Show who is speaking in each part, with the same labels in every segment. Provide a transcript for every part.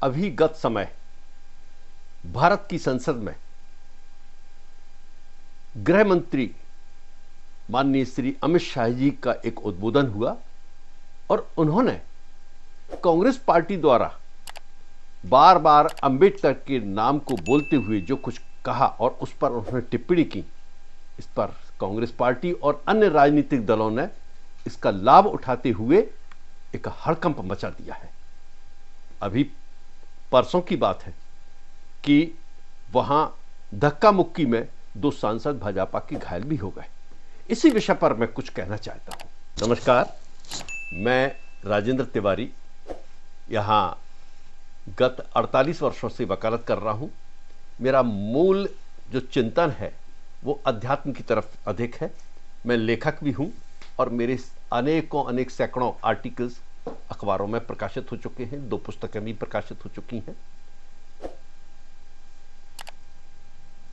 Speaker 1: अभी गत समय भारत की संसद में गृह मंत्री माननीय श्री अमित शाह जी का एक उद्बोधन हुआ और उन्होंने कांग्रेस पार्टी द्वारा बार बार अंबेडकर के नाम को बोलते हुए जो कुछ कहा और उस पर उन्होंने टिप्पणी की, इस पर कांग्रेस पार्टी और अन्य राजनीतिक दलों ने इसका लाभ उठाते हुए एक हड़कंप मचा दिया है। अभी परसों की बात है कि वहां धक्का मुक्की में 2 सांसद भाजपा के घायल भी हो गए। इसी विषय पर मैं कुछ कहना चाहता हूं। नमस्कार, मैं राजेंद्र तिवारी यहां गत 48 वर्षों से वकालत कर रहा हूं। मेरा मूल जो चिंतन है वो अध्यात्म की तरफ अधिक है। मैं लेखक भी हूं और मेरे अनेक सैकड़ों आर्टिकल्स अखबारों में प्रकाशित हो चुके हैं, 2 पुस्तकें भी प्रकाशित हो चुकी हैं।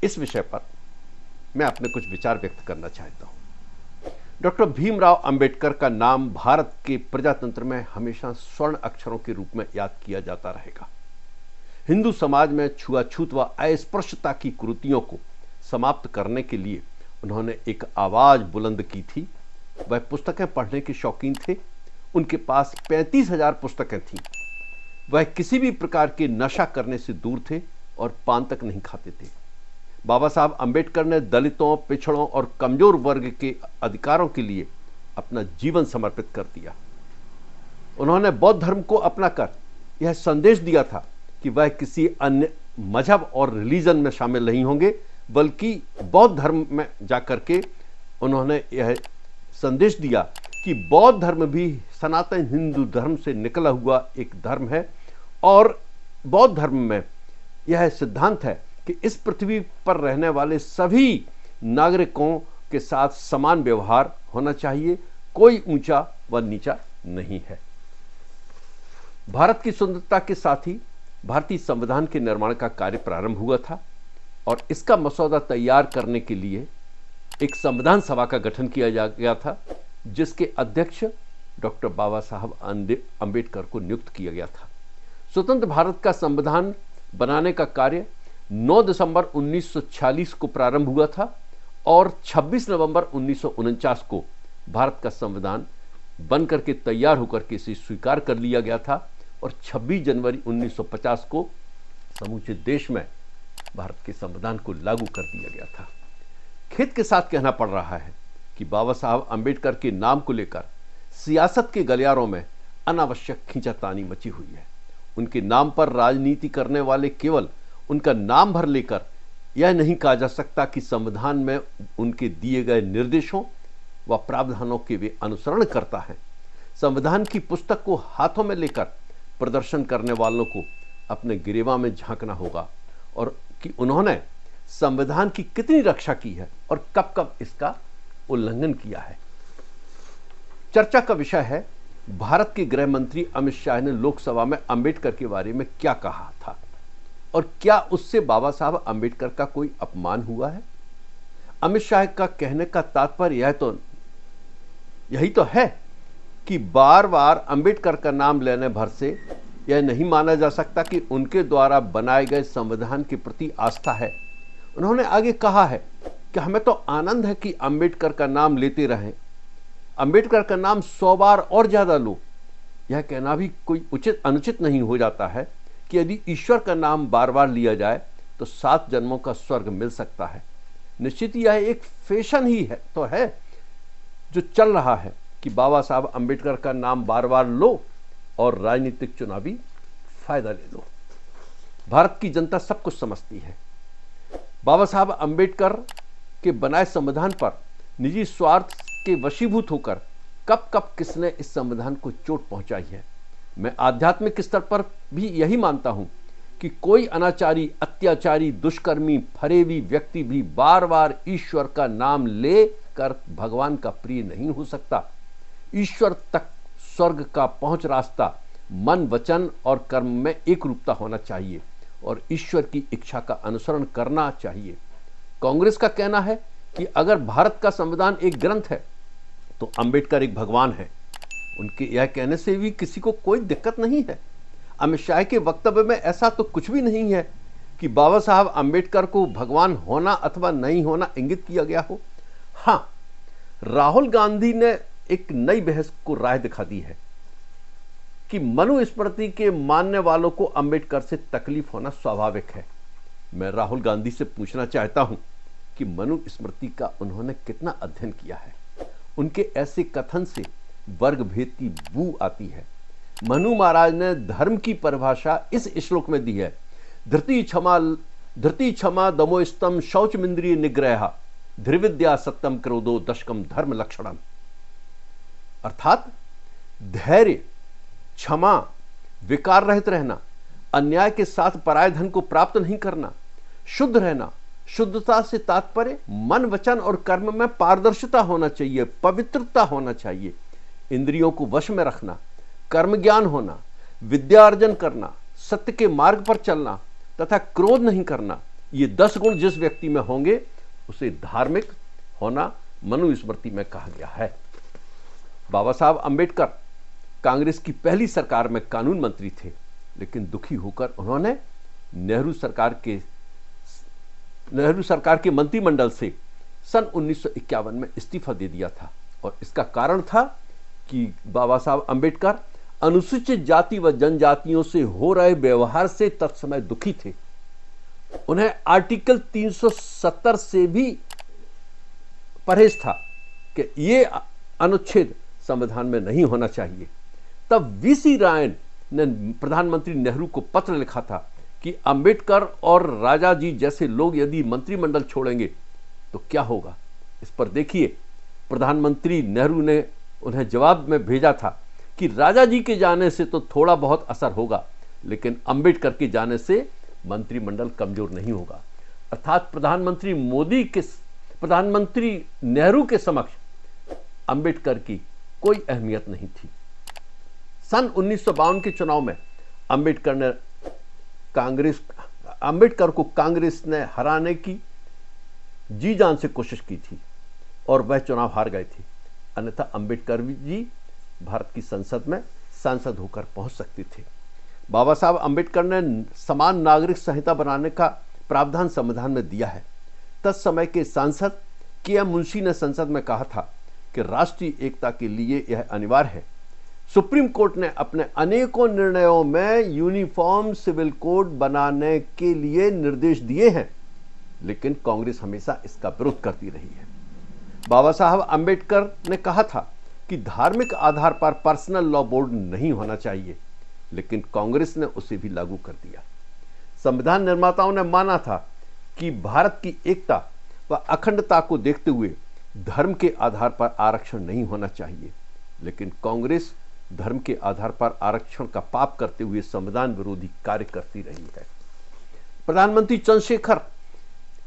Speaker 1: इस विषय पर मैं अपने कुछ विचार व्यक्त करना चाहता हूं। डॉक्टर भीमराव अंबेडकर का नाम भारत के प्रजातंत्र में हमेशा स्वर्ण अक्षरों के रूप में याद किया जाता रहेगा। हिंदू समाज में छुआछूत व अस्पृश्यता की कुरीतियों को समाप्त करने के लिए उन्होंने एक आवाज बुलंद की थी। वह पुस्तकें पढ़ने के शौकीन थे। उनके पास 35,000 पुस्तकें थीं। वह किसी भी प्रकार के नशा करने से दूर थे और पान तक नहीं खाते थे। बाबा साहब अंबेडकर ने दलितों, पिछड़ों और कमजोर वर्ग के अधिकारों के लिए अपना जीवन समर्पित कर दिया। उन्होंने बौद्ध धर्म को अपनाकर यह संदेश दिया था कि वह किसी अन्य मजहब और रिलीजन में शामिल नहीं होंगे, बल्कि बौद्ध धर्म में जाकर के उन्होंने यह संदेश दिया कि बौद्ध धर्म भी सनातन हिंदू धर्म से निकला हुआ एक धर्म है और बौद्ध धर्म में यह सिद्धांत है कि इस पृथ्वी पर रहने वाले सभी नागरिकों के साथ समान व्यवहार होना चाहिए, कोई ऊंचा व नीचा नहीं है। भारत की स्वतंत्रता के साथ ही भारतीय संविधान के निर्माण का कार्य प्रारंभ हुआ था और इसका मसौदा तैयार करने के लिए एक संविधान सभा का गठन किया गया था, जिसके अध्यक्ष डॉक्टर बाबा साहब अंबेडकर को नियुक्त किया गया था। स्वतंत्र भारत का संविधान बनाने का कार्य 9 दिसंबर 1946 को प्रारंभ हुआ था और 26 नवंबर 1949 को भारत का संविधान बनकर के तैयार होकर के इसे स्वीकार कर लिया गया था और 26 जनवरी 1950 को समूचे देश में भारत के संविधान को लागू कर दिया गया था। खेद के साथ कहना पड़ रहा है कि बाबा साहब अंबेडकर के नाम को लेकर सियासत के गलियारों में अनावश्यक खींचातानी मची हुई है। उनके नाम पर राजनीति करने वाले केवल उनका नाम भर लेकर यह नहीं कहा जा सकता कि संविधान में उनके दिए गए निर्देशों व प्रावधानों के वे अनुसरण करता है। संविधान की पुस्तक को हाथों में लेकर प्रदर्शन करने वालों को अपने गिरेवा में झांकना होगा और कि उन्होंने संविधान की कितनी रक्षा की है और कब कब इसका उल्लंघन किया है। चर्चा का विषय है भारत के गृह मंत्री अमित शाह ने लोकसभा में अंबेडकर के बारे में क्या कहा था और क्या उससे बाबा साहब अंबेडकर का कोई अपमान हुआ है। अमित शाह का कहने का तात्पर्य यही तो है कि बार बार अंबेडकर का नाम लेने भर से यह नहीं माना जा सकता कि उनके द्वारा बनाए गए संविधान के प्रति आस्था है। उन्होंने आगे कहा है कि हमें तो आनंद है कि अंबेडकर का नाम लेते रहें, अंबेडकर का नाम 100 बार और ज्यादा लो। यह कहना भी कोई अनुचित नहीं हो जाता है कि यदि ईश्वर का नाम बार बार लिया जाए तो 7 जन्मों का स्वर्ग मिल सकता है। निश्चित यह एक फैशन ही है तो है जो चल रहा है कि बाबा साहब अंबेडकर का नाम बार बार लो और राजनीतिक चुनावी फायदा ले लो। भारत की जनता सब कुछ समझती है। बाबा साहब अंबेडकर के बनाए संविधान पर निजी स्वार्थ के वशीभूत होकर कब कब किसने इस संविधान को चोट पहुंचाई है। मैं आध्यात्मिक स्तर पर भी यही मानता हूं कि कोई अनाचारी, अत्याचारी, दुष्कर्मी, फरेबी व्यक्ति भी बार बार ईश्वर का नाम लेकर भगवान का प्रिय नहीं हो सकता। ईश्वर तक स्वर्ग का पहुंच रास्ता मन, वचन और कर्म में एक रूपता होना चाहिए और ईश्वर की इच्छा का अनुसरण करना चाहिए। कांग्रेस का कहना है कि अगर भारत का संविधान एक ग्रंथ है तो अंबेडकर एक भगवान है। उनके यह कहने से भी किसी को कोई दिक्कत नहीं है। अमित शाह के वक्तव्य में ऐसा तो कुछ भी नहीं है कि बाबा साहब अंबेडकर को भगवान होना अथवा नहीं होना इंगित किया गया हो। हां, राहुल गांधी ने एक नई बहस को राह दिखा दी है कि मनुस्मृति के मानने वालों को अंबेडकर से तकलीफ होना स्वाभाविक है। मैं राहुल गांधी से पूछना चाहता हूं कि मनुस्मृति का उन्होंने कितना अध्ययन किया है। उनके ऐसे कथन से वर्ग भेद की बू आती है। मनु महाराज ने धर्म की परिभाषा इस श्लोक में दी है, धृति क्षमा दमोस्तम शौचमिंद्रिय निग्रह धृविद्या सत्यम क्रोधो दशकम धर्म लक्षणम। अर्थात धैर्य, क्षमा, विकार रहित रहना, अन्याय के साथ पराय धन को प्राप्त नहीं करना, शुद्ध रहना। शुद्धता से तात्पर्य मन, वचन और कर्म में पारदर्शिता होना चाहिए, पवित्रता होना चाहिए, इंद्रियों को वश में रखना, कर्म ज्ञान होना, विद्या अर्जन करना, सत्य के मार्ग पर चलना तथा क्रोध नहीं करना। ये 10 गुण जिस व्यक्ति में होंगे उसे धार्मिक होना मनुस्मृति में कहा गया है। बाबा साहब अंबेडकर कांग्रेस की पहली सरकार में कानून मंत्री थे, लेकिन दुखी होकर उन्होंने नेहरू सरकार के मंत्रिमंडल से सन 1951 में इस्तीफा दे दिया था। और इसका कारण था कि बाबा साहब अंबेडकर अनुसूचित जाति व जनजातियों से हो रहे व्यवहार से तत्समय दुखी थे। उन्हें आर्टिकल 370 से भी परहेज था कि यह अनुच्छेद संविधान में नहीं होना चाहिए। तब वीसी रायन ने प्रधानमंत्री नेहरू को पत्र लिखा था कि अंबेडकर और राजा जी जैसे लोग यदि मंत्रिमंडल छोड़ेंगे तो क्या होगा। इस पर देखिए, प्रधानमंत्री नेहरू ने उन्हें जवाब में भेजा था कि राजा जी के जाने से तो थोड़ा बहुत असर होगा, लेकिन अंबेडकर के जाने से मंत्रिमंडल कमजोर नहीं होगा। अर्थात प्रधानमंत्री नेहरू के समक्ष अंबेडकर की कोई अहमियत नहीं थी। सन 1952 के चुनाव में अंबेडकर को कांग्रेस ने हराने की जी जान से कोशिश की थी और वह चुनाव हार गए थे। अन्यथा अंबेडकर जी भारत की संसद में सांसद होकर पहुंच सकते थे। बाबा साहब अंबेडकर ने समान नागरिक संहिता बनाने का प्रावधान संविधान में दिया है। तत्समय के सांसद के.एम. मुंशी ने संसद में कहा था कि राष्ट्रीय एकता के लिए यह अनिवार्य है। सुप्रीम कोर्ट ने अपने अनेकों निर्णयों में यूनिफॉर्म सिविल कोड बनाने के लिए निर्देश दिए हैं, लेकिन कांग्रेस हमेशा इसका विरोध करती रही है। बाबा साहब अंबेडकर ने कहा था कि धार्मिक आधार पर पर्सनल लॉ बोर्ड नहीं होना चाहिए, लेकिन कांग्रेस ने उसे भी लागू कर दिया। संविधान निर्माताओं ने माना था कि भारत की एकता व अखंडता को देखते हुए धर्म के आधार पर आरक्षण नहीं होना चाहिए, लेकिन कांग्रेस धर्म के आधार पर आरक्षण का पाप करते हुए संविधान विरोधी कार्य करती रही है। प्रधानमंत्री चंद्रशेखर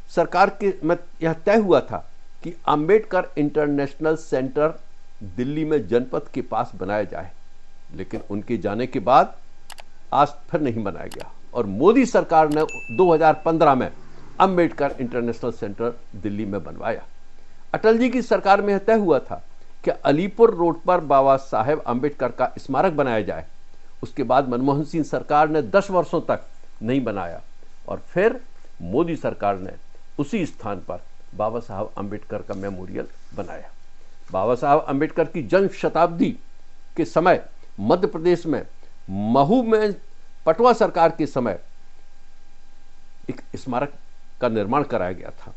Speaker 1: सरकार के में यह तय हुआ था कि अंबेडकर इंटरनेशनल सेंटर दिल्ली में जनपद के पास बनाया जाए, लेकिन उनके जाने के बाद आज फिर नहीं बनाया गया और मोदी सरकार ने 2015 में अंबेडकर इंटरनेशनल सेंटर दिल्ली में बनवाया। अटल जी की सरकार में यह तय हुआ था कि अलीपुर रोड पर बाबा साहेब अंबेडकर का स्मारक बनाया जाए। उसके बाद मनमोहन सिंह सरकार ने 10 वर्षों तक नहीं बनाया और फिर मोदी सरकार ने उसी स्थान पर बाबा साहब अंबेडकर का मेमोरियल बनाया। बाबा साहब अंबेडकर की जन्म शताब्दी के समय मध्य प्रदेश में महू में पटवा सरकार के समय एक स्मारक का निर्माण कराया गया था।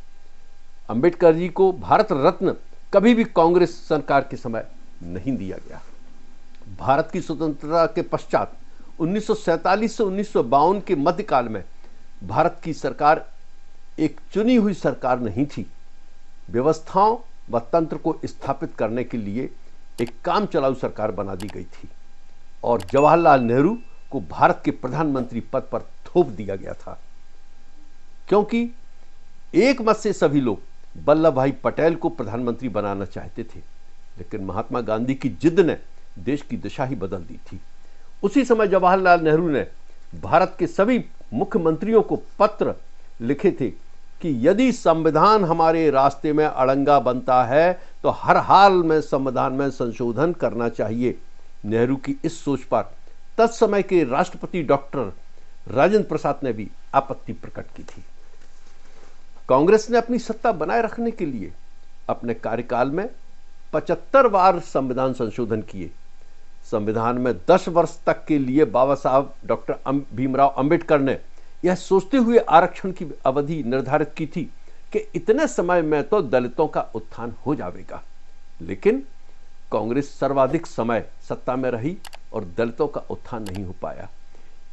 Speaker 1: अंबेडकर जी को भारत रत्न कभी भी कांग्रेस सरकार के समय नहीं दिया गया। भारत की स्वतंत्रता के पश्चात 1947 से 1952 के मध्यकाल में भारत की सरकार एक चुनी हुई सरकार नहीं थी। व्यवस्थाओं व तंत्र को स्थापित करने के लिए एक काम चलाऊ सरकार बना दी गई थी और जवाहरलाल नेहरू को भारत के प्रधानमंत्री पद पर थोप दिया गया था, क्योंकि एक मत से सभी लोग वल्लभ भाई पटेल को प्रधानमंत्री बनाना चाहते थे, लेकिन महात्मा गांधी की जिद ने देश की दिशा ही बदल दी थी। उसी समय जवाहरलाल नेहरू ने भारत के सभी मुख्यमंत्रियों को पत्र लिखे थे कि यदि संविधान हमारे रास्ते में अड़ंगा बनता है तो हर हाल में संविधान में संशोधन करना चाहिए। नेहरू की इस सोच पर तत्समय के राष्ट्रपति डॉक्टर राजेंद्र प्रसाद ने भी आपत्ति प्रकट की थी। कांग्रेस ने अपनी सत्ता बनाए रखने के लिए अपने कार्यकाल में 75 बार संविधान संशोधन किए। संविधान में 10 वर्ष तक के लिए बाबा साहब डॉक्टर भीमराव अंबेडकर ने यह सोचते हुए आरक्षण की अवधि निर्धारित की थी कि इतने समय में तो दलितों का उत्थान हो जाएगा, लेकिन कांग्रेस सर्वाधिक समय सत्ता में रही और दलितों का उत्थान नहीं हो पाया।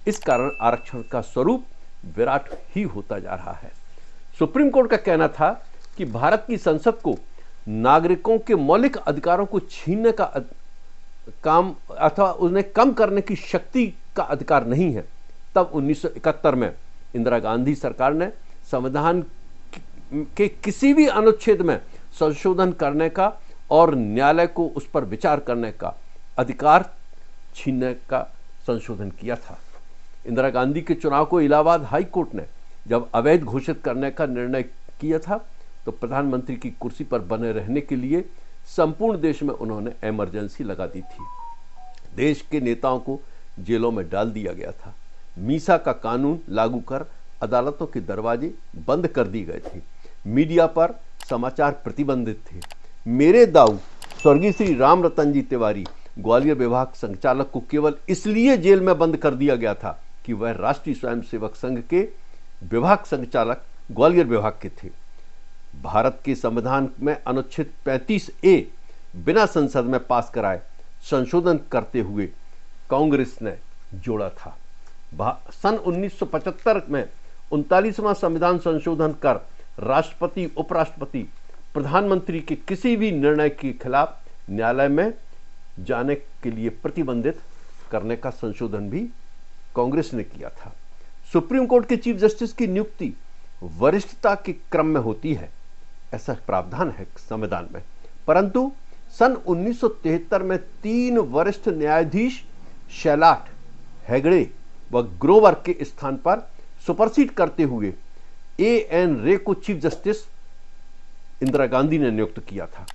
Speaker 1: इस कारण आरक्षण का स्वरूप विराट ही होता जा रहा है। सुप्रीम कोर्ट का कहना था कि भारत की संसद को नागरिकों के मौलिक अधिकारों को छीनने का काम अथवा उन्हें कम करने की शक्ति का अधिकार नहीं है। तब 1971 में इंदिरा गांधी सरकार ने संविधान के किसी भी अनुच्छेद में संशोधन करने का और न्यायालय को उस पर विचार करने का अधिकार छीनने का संशोधन किया था। इंदिरा गांधी के चुनाव को इलाहाबाद हाई कोर्ट ने जब अवैध घोषित करने का निर्णय किया था तो प्रधानमंत्री की कुर्सी पर बने रहने के लिए संपूर्ण देश में उन्होंने इमरजेंसी लगा दी थी। देश के नेताओं को जेलों में डाल दिया गया था। मीसा का कानून लागू कर अदालतों के दरवाजे बंद कर दिए गए थे। मीडिया पर समाचार प्रतिबंधित थे। मेरे दाऊ स्वर्गीय श्री राम रतन जी तिवारी ग्वालियर विभाग संचालक को केवल इसलिए जेल में बंद कर दिया गया था कि वह राष्ट्रीय स्वयंसेवक संघ के विभाग संचालक ग्वालियर विभाग के थे। भारत के संविधान में अनुच्छेद 35A बिना संसद में पास कराए संशोधन करते हुए कांग्रेस ने जोड़ा था। सन 1975 में 39वां संविधान संशोधन कर राष्ट्रपति, उपराष्ट्रपति, प्रधानमंत्री के किसी भी निर्णय के खिलाफ न्यायालय में जाने के लिए प्रतिबंधित करने का संशोधन भी कांग्रेस ने किया था। सुप्रीम कोर्ट के चीफ जस्टिस की नियुक्ति वरिष्ठता के क्रम में होती है, ऐसा प्रावधान है संविधान में, परंतु सन 1973 में 3 वरिष्ठ न्यायाधीश शेलाट, हेगड़े व ग्रोवर के स्थान पर सुपरसीड करते हुए A.N. रे को चीफ जस्टिस इंदिरा गांधी ने नियुक्त किया था।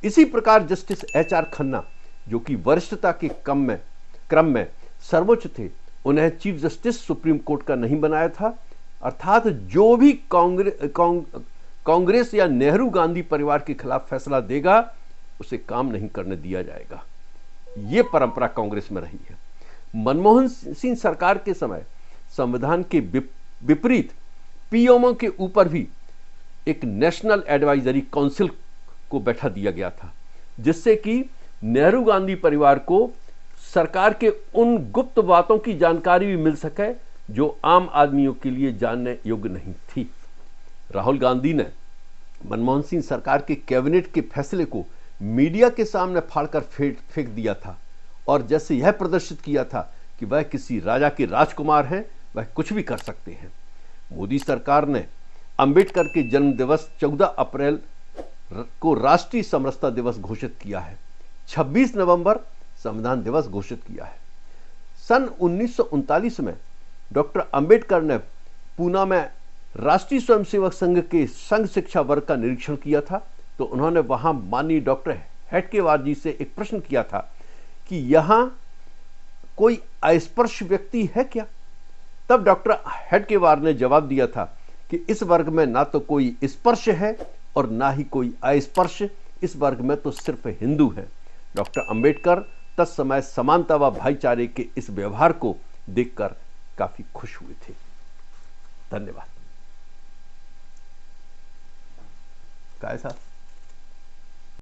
Speaker 1: इसी प्रकार जस्टिस H.R. खन्ना, जो कि वरिष्ठता के क्रम में सर्वोच्च थे, उन्हें चीफ जस्टिस सुप्रीम कोर्ट का नहीं बनाया था। अर्थात जो भी कांग्रेस या नेहरू गांधी परिवार के खिलाफ फैसला देगा उसे काम नहीं करने दिया जाएगा। यह परंपरा कांग्रेस में रही है। मनमोहन सिंह सरकार के समय संविधान के विपरीत पीएमओ के ऊपर भी एक नेशनल एडवाइजरी काउंसिल को बैठा दिया गया था, जिससे कि नेहरू गांधी परिवार को सरकार के उन गुप्त बातों की जानकारी भी मिल सके जो आम आदमियों के लिए जानने योग्य नहीं थी। राहुल गांधी ने मनमोहन सिंह सरकार के कैबिनेट के फैसले को मीडिया के सामने फाड़कर फेंक दिया था और जैसे यह प्रदर्शित किया था कि वह किसी राजा के राजकुमार हैं, वह कुछ भी कर सकते हैं। मोदी सरकार ने अंबेडकर के जन्म दिवस 14 अप्रैल को राष्ट्रीय समरसता दिवस घोषित किया है। 26 नवंबर संविधान दिवस घोषित किया है। सन 1939 में डॉक्टर अंबेडकर ने पूना में राष्ट्रीय स्वयंसेवक संघ के संघ शिक्षा वर्ग का निरीक्षण किया था, तो उन्होंने वहां माननीय डॉक्टर हेडगेवार जी से एक प्रश्न किया था कि यहां कोई अस्पृश्य व्यक्ति है क्या? तब डॉक्टर हेडगेवार ने जवाब दिया था कि इस वर्ग में ना तो कोई स्पर्श है और ना ही कोई अस्पर्श, इस वर्ग में तो सिर्फ हिंदू हैं। डॉक्टर अंबेडकर तत्समय समानता व भाईचारे के इस व्यवहार को देखकर काफी खुश हुए थे। धन्यवाद। काय साहब।